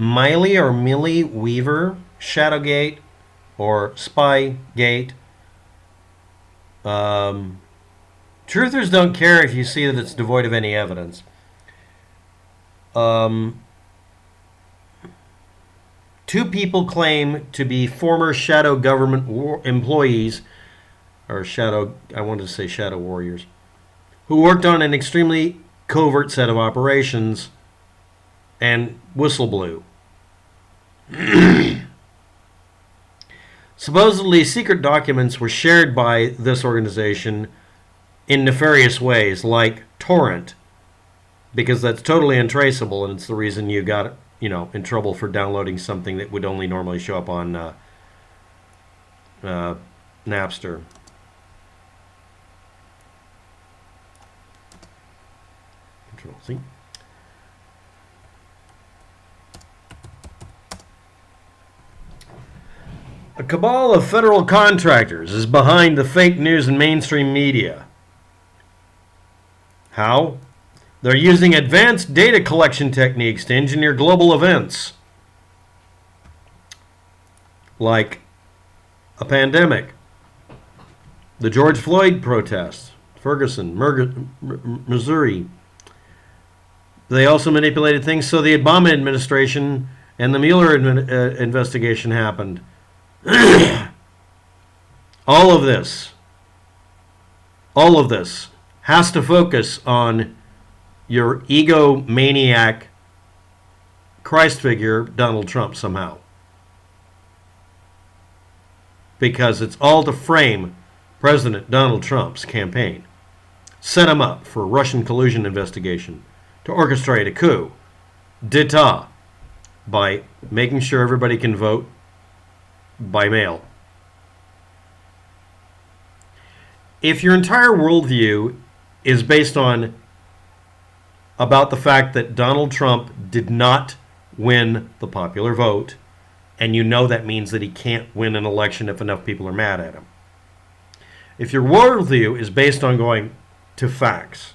Millie Weaver Shadowgate or Spygate. Truthers don't care if you see that it's devoid of any evidence. Two people claim to be former shadow government employees, or I wanted to say shadow warriors, who worked on an extremely covert set of operations and whistle blew. Supposedly, secret documents were shared by this organization in nefarious ways, like torrent, because that's totally untraceable, and it's the reason you got in trouble for downloading something that would only normally show up on Napster. Control C. A cabal of federal contractors is behind the fake news and mainstream media. How? They're using advanced data collection techniques to engineer global events, like a pandemic, the George Floyd protests, Ferguson, Missouri. They also manipulated things so the Obama administration and the Mueller investigation happened. All of this has to focus on your egomaniac Christ figure, Donald Trump, somehow. Because it's all to frame President Donald Trump's campaign. Set him up for a Russian collusion investigation, to orchestrate a coup d'etat by making sure everybody can vote by mail. If your entire worldview is based on about the fact that Donald Trump did not win the popular vote, and you know that means that he can't win an election if enough people are mad at him. If your worldview is based on going to facts,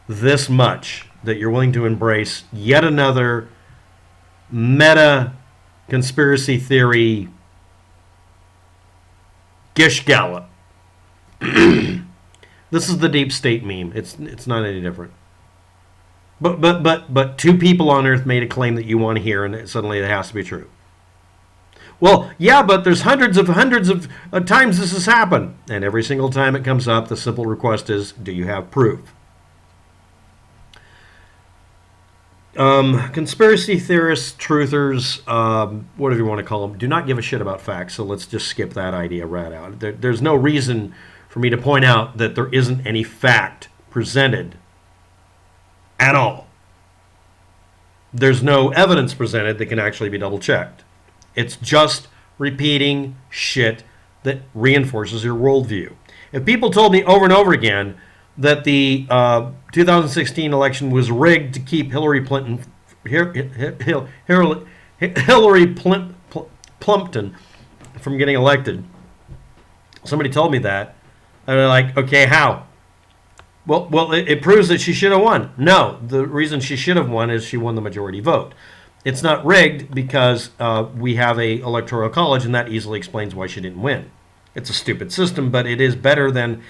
this much, that you're willing to embrace yet another meta conspiracy theory gish gallop. This is the deep state meme. It's not any different. But two people on Earth made a claim that you want to hear, and suddenly it has to be true. Well, yeah, but there's hundreds of times this has happened, and every single time it comes up, the simple request is, do you have proof? Conspiracy theorists, truthers, whatever you want to call them, do not give a shit about facts, so let's just skip that idea right out. There's no reason for me to point out that there isn't any fact presented at all. There's no evidence presented that can actually be double-checked. It's just repeating shit that reinforces your worldview. If people told me over and over again that the 2016 election was rigged to keep Hillary Plumpton from getting elected, somebody told me that, and they're like, okay, how? Well, it proves that she should have won. No, the reason she should have won is she won the majority vote. It's not rigged because we have a electoral college, and that easily explains why she didn't win. It's a stupid system, but it is better than,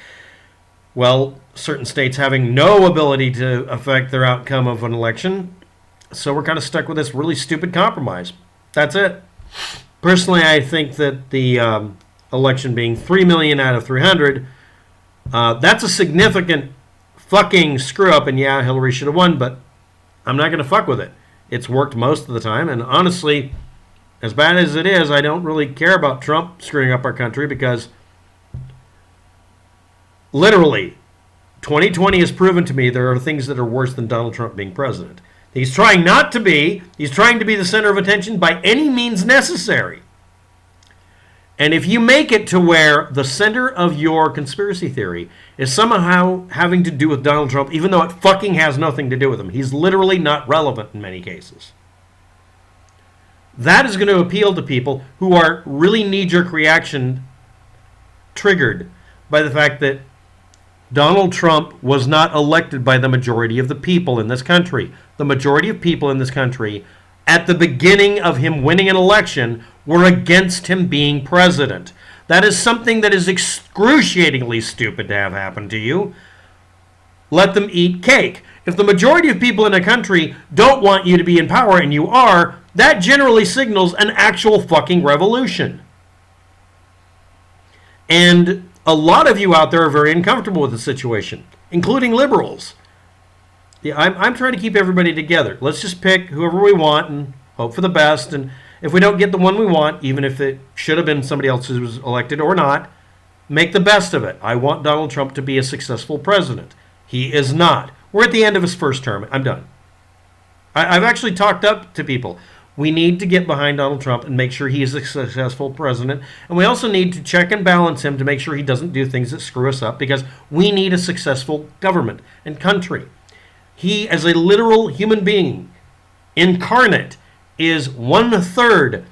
well, certain states having no ability to affect their outcome of an election. So we're kind of stuck with this really stupid compromise. That's it. Personally, I think that the election being 3 million out of 300, that's a significant fucking screw up, and yeah, Hillary should have won, but I'm not going to fuck with it. It's worked most of the time, and honestly, as bad as it is, I don't really care about Trump screwing up our country because literally 2020 has proven to me there are things that are worse than Donald Trump being president. He's trying not to be. He's trying to be the center of attention by any means necessary. And if you make it to where the center of your conspiracy theory is somehow having to do with Donald Trump, even though it fucking has nothing to do with him, he's literally not relevant in many cases. That is going to appeal to people who are really knee-jerk reaction triggered by the fact that Donald Trump was not elected by the majority of the people in this country. The majority of people in this country, at the beginning of him winning an election, were against him being president. That is something that is excruciatingly stupid to have happen to you. Let them eat cake. If the majority of people in a country don't want you to be in power and you are, that generally signals an actual fucking revolution. And a lot of you out there are very uncomfortable with the situation, including liberals. Yeah, I'm trying to keep everybody together. Let's just pick whoever we want and hope for the best. And if we don't get the one we want, even if it should have been somebody else who was elected or not, make the best of it. I want Donald Trump to be a successful president. He is not. We're at the end of his first term. I'm done. I've actually talked up to people. We need to get behind Donald Trump and make sure he is a successful president. And we also need to check and balance him to make sure he doesn't do things that screw us up, because we need a successful government and country. He, as a literal human being, incarnate, is 1/3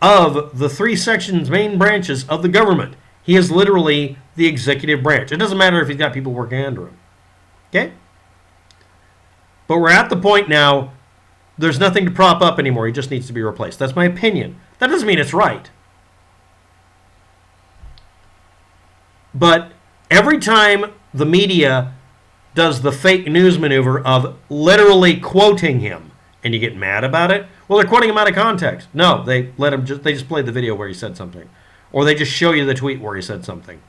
of the three sections, main branches of the government. He is literally the executive branch. It doesn't matter if he's got people working under him. Okay? But we're at the point now, there's nothing to prop up anymore. He just needs to be replaced. That's my opinion. That doesn't mean it's right. But every time the media does the fake news maneuver of literally quoting him, and you get mad about it, well, they're quoting him out of context. No, they just played the video where he said something. Or they just show you the tweet where he said something.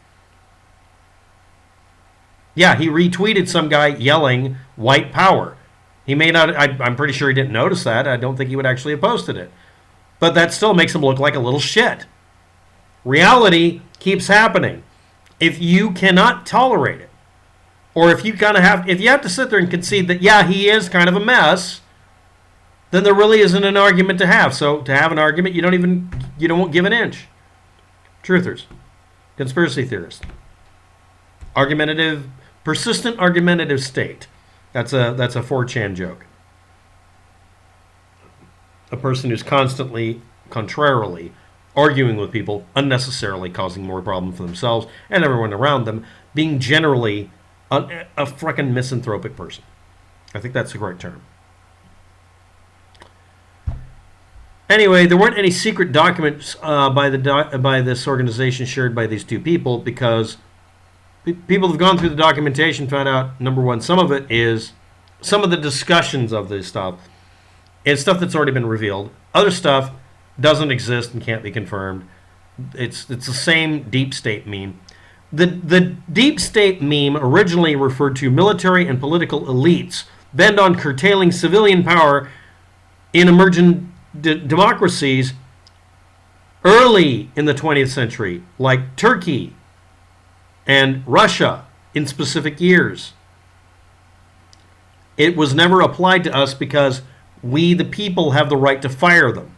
Yeah, he retweeted some guy yelling white power. He may not, I'm pretty sure he didn't notice that. I don't think he would actually have posted it. But that still makes him look like a little shit. Reality keeps happening. If you cannot tolerate it, or if you have to sit there and concede that, yeah, he is kind of a mess, then there really isn't an argument to have. So to have an argument, you don't give an inch. Truthers. Conspiracy theorists. Persistent argumentative state. That's a 4chan joke. A person who's constantly, contrarily, arguing with people, unnecessarily causing more problem for themselves and everyone around them, being generally a frickin' misanthropic person. I think that's the correct term. Anyway, there weren't any secret documents by this organization shared by these two people, because people who've gone through the documentation found out, number one, some of it is some of the discussions of this stuff. It's stuff that's already been revealed. Other stuff doesn't exist and can't be confirmed. It's the same deep state meme. The deep state meme originally referred to military and political elites bent on curtailing civilian power in emerging democracies early in the 20th century, like Turkey and Russia in specific years. It was never applied to us because we, the people, have the right to fire them.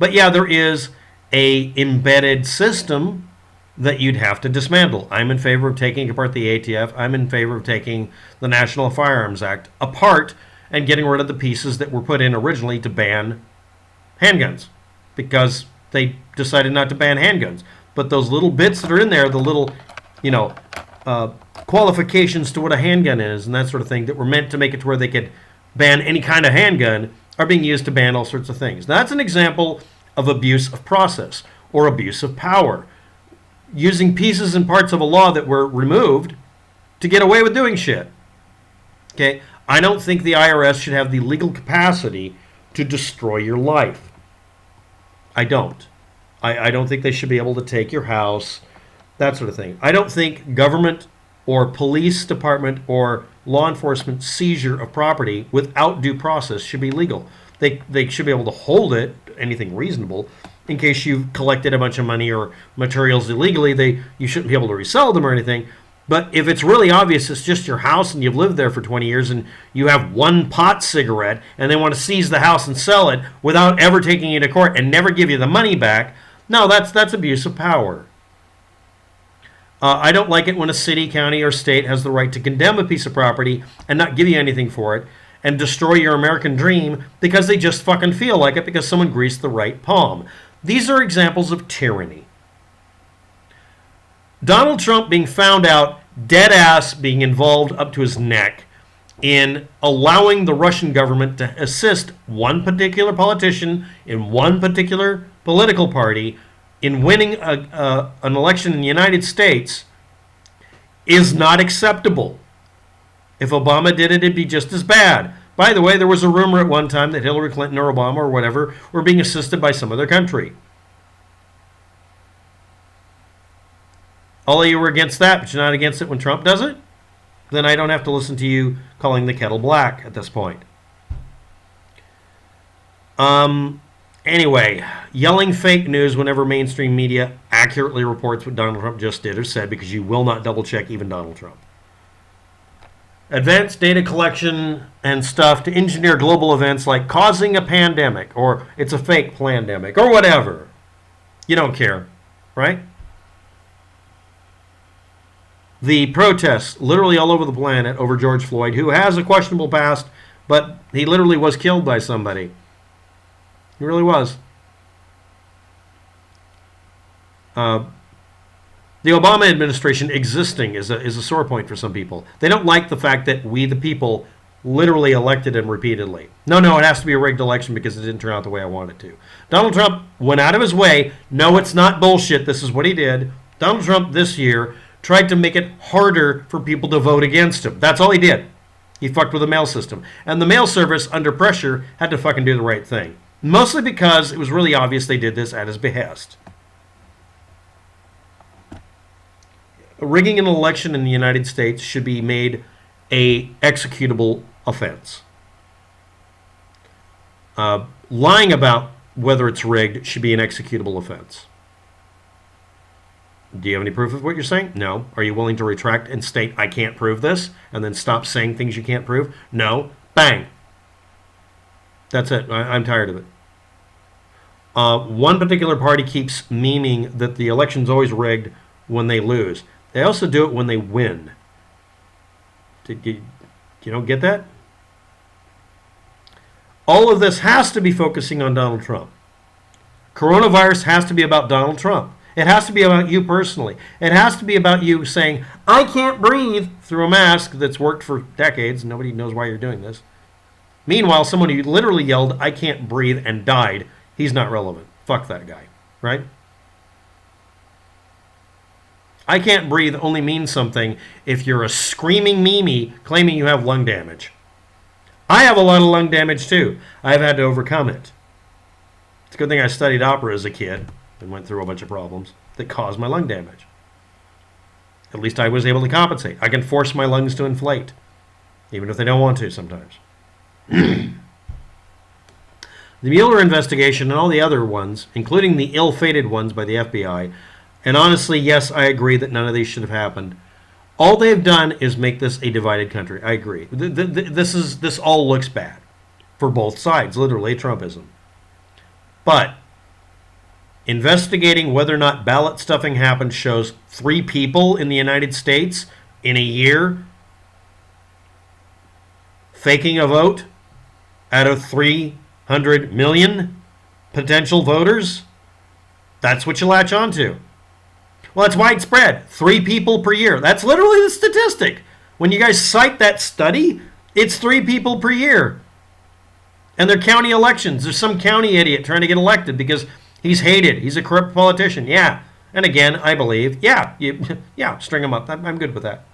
But yeah, there is a embedded system that you'd have to dismantle. I'm in favor of taking apart the ATF. I'm in favor of taking the National Firearms Act apart and getting rid of the pieces that were put in originally to ban handguns, because they decided not to ban handguns. But those little bits that are in there, the little, qualifications to what a handgun is and that sort of thing that were meant to make it to where they could ban any kind of handgun, are being used to ban all sorts of things. Now, that's an example of abuse of process or abuse of power. Using pieces and parts of a law that were removed to get away with doing shit. Okay? I don't think the IRS should have the legal capacity to destroy your life. I don't. I don't think they should be able to take your house, that sort of thing. I don't think government or police department or law enforcement seizure of property without due process should be legal. They should be able to hold it, anything reasonable, in case you've collected a bunch of money or materials illegally. You shouldn't be able to resell them or anything. But if it's really obvious it's just your house and you've lived there for 20 years and you have one pot cigarette and they want to seize the house and sell it without ever taking you to court and never give you the money back, no, that's abuse of power. I don't like it when a city, county, or state has the right to condemn a piece of property and not give you anything for it and destroy your American dream because they just fucking feel like it because someone greased the right palm. These are examples of tyranny. Donald Trump being found out dead ass being involved up to his neck in allowing the Russian government to assist one particular politician in one particular political party in winning an election in the United States is not acceptable. If Obama did it, it'd be just as bad. By the way, there was a rumor at one time that Hillary Clinton or Obama or whatever were being assisted by some other country. All of you were against that, but you're not against it when Trump does it? Then I don't have to listen to you calling the kettle black at this point. Anyway, yelling fake news whenever mainstream media accurately reports what Donald Trump just did or said, because you will not double check even Donald Trump. Advanced data collection and stuff to engineer global events like causing a pandemic, or it's a fake pandemic, or whatever. You don't care, right? The protests literally all over the planet over George Floyd, who has a questionable past, but he literally was killed by somebody. He really was. The Obama administration existing is a sore point for some people. They don't like the fact that we, the people, literally elected him repeatedly. No, it has to be a rigged election because it didn't turn out the way I want it to. Donald Trump went out of his way. No, it's not bullshit. This is what he did. Donald Trump this year tried to make it harder for people to vote against him. That's all he did. He fucked with the mail system. And the mail service, under pressure, had to fucking do the right thing. Mostly because it was really obvious they did this at his behest. Rigging an election in the United States should be made a executable offense. Lying about whether it's rigged should be an executable offense. Do you have any proof of what you're saying? No. Are you willing to retract and state, I can't prove this, and then stop saying things you can't prove? No. Bang. That's it. I'm tired of it. One particular party keeps memeing that the election's always rigged when they lose. They also do it when they win. You don't get that? All of this has to be focusing on Donald Trump. Coronavirus has to be about Donald Trump. It has to be about you personally. It has to be about you saying, I can't breathe, through a mask that's worked for decades. Nobody knows why you're doing this. Meanwhile, someone who literally yelled, I can't breathe, and died, he's not relevant. Fuck that guy, right? I can't breathe only means something if you're a screaming meme claiming you have lung damage. I have a lot of lung damage too. I've had to overcome it. It's a good thing I studied opera as a kid and went through a bunch of problems that caused my lung damage. At least I was able to compensate. I can force my lungs to inflate, even if they don't want to sometimes. The Mueller investigation and all the other ones, including the ill-fated ones by the FBI, and honestly, yes, I agree that none of these should have happened. All they've done is make this a divided country. I agree. This all looks bad for both sides, literally Trumpism. But investigating whether or not ballot stuffing happened shows 3 people in the United States in a year faking a vote out of 300 million potential voters. That's what you latch onto. Well, it's widespread. 3 people per year. That's literally the statistic. When you guys cite that study, it's 3 people per year. And they're county elections. There's some county idiot trying to get elected because he's hated. He's a corrupt politician. Yeah. And again, I believe, yeah, string him up. I'm good with that.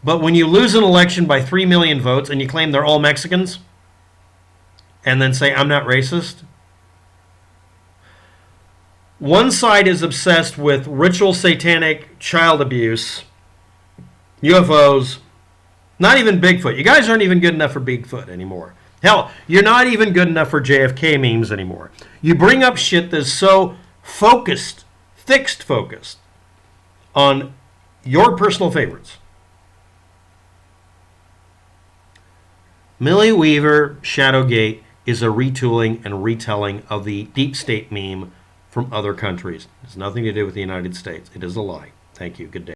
But when you lose an election by 3 million votes and you claim they're all Mexicans and then say, I'm not racist, one side is obsessed with ritual satanic child abuse, UFOs, not even Bigfoot. You guys aren't even good enough for Bigfoot anymore. Hell, you're not even good enough for JFK memes anymore. You bring up shit that's so focused on your personal favorites. Millie Weaver Shadowgate is a retooling and retelling of the deep state meme from other countries. It has nothing to do with the United States. It is a lie. Thank you. Good day.